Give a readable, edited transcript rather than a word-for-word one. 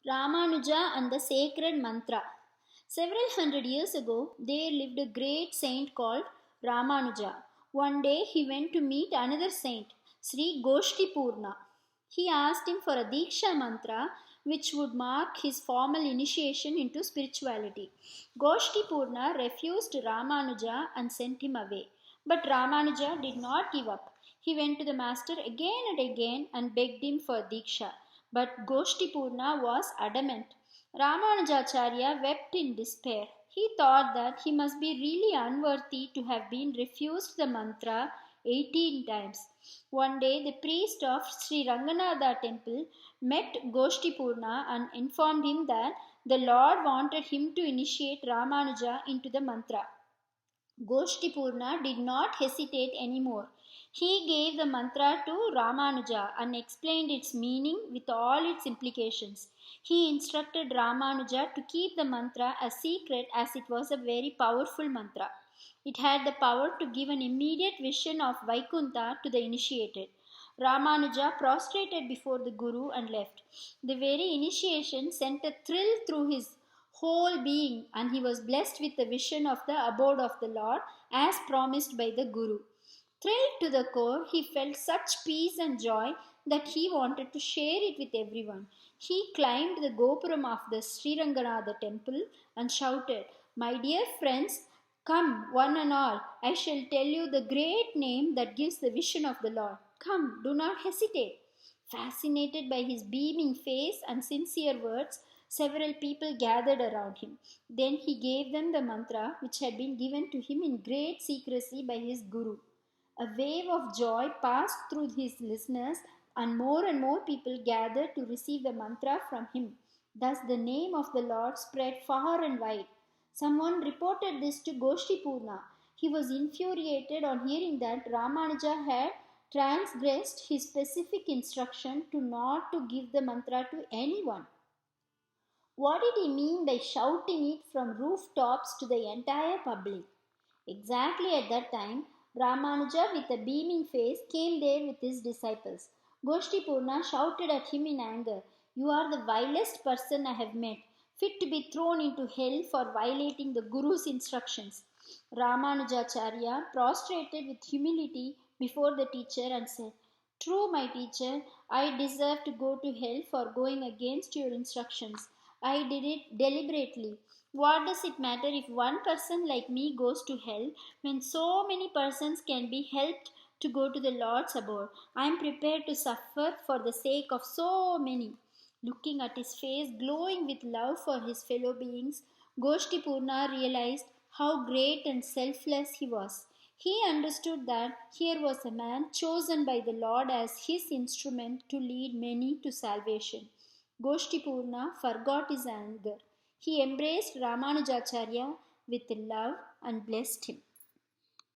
Ramanuja and the Sacred Mantra. Several hundred years ago, there lived a great saint called Ramanuja. One day he went to meet another saint, Sri Goshtipurna. He asked him for a Diksha mantra which would mark his formal initiation into spirituality. Goshtipurna refused Ramanuja and sent him away. But Ramanuja did not give up. He went to the master again and again and begged him for Diksha. But Goshtipurna was adamant. Ramanujacharya wept in despair. He thought that he must be really unworthy to have been refused the mantra 18 times. One day, the priest of Sri Ranganatha temple met Goshtipurna and informed him that the Lord wanted him to initiate Ramanuja into the mantra. Goshtipurna did not hesitate anymore. He gave the mantra to Ramanuja and explained its meaning with all its implications. He instructed Ramanuja to keep the mantra a secret as it was a very powerful mantra. It had the power to give an immediate vision of Vaikuntha to the initiated. Ramanuja prostrated before the Guru and left. The very initiation sent a thrill through his whole being, and he was blessed with the vision of the abode of the Lord as promised by the Guru. Thrilled to the core, he felt such peace and joy that he wanted to share it with everyone. He climbed the gopuram of the Sriranganatha temple and shouted, "My dear friends, come, one and all, I shall tell you the great name that gives the vision of the Lord. Come, do not hesitate." Fascinated by his beaming face and sincere words, several people gathered around him. Then he gave them the mantra which had been given to him in great secrecy by his Guru. A wave of joy passed through his listeners, and more people gathered to receive the mantra from him. Thus, the name of the Lord spread far and wide. Someone reported this to Goshtipurna. He was infuriated on hearing that Ramanuja had transgressed his specific instruction to not to give the mantra to anyone. What did he mean by shouting it from rooftops to the entire public? Exactly at that time, Ramanuja with a beaming face came there with his disciples. Goshtipurna shouted at him in anger, "You are the vilest person I have met, fit to be thrown into hell for violating the Guru's instructions." Ramanujacharya prostrated with humility before the teacher and said, "True, my teacher, I deserve to go to hell for going against your instructions. I did it deliberately. What does it matter if one person like me goes to hell when so many persons can be helped to go to the Lord's abode? I am prepared to suffer for the sake of so many." Looking at his face glowing with love for his fellow beings, Goshtipurna realized how great and selfless he was. He understood that here was a man chosen by the Lord as his instrument to lead many to salvation. Goshtipurna forgot his anger. He embraced Ramanujacharya with love and blessed him.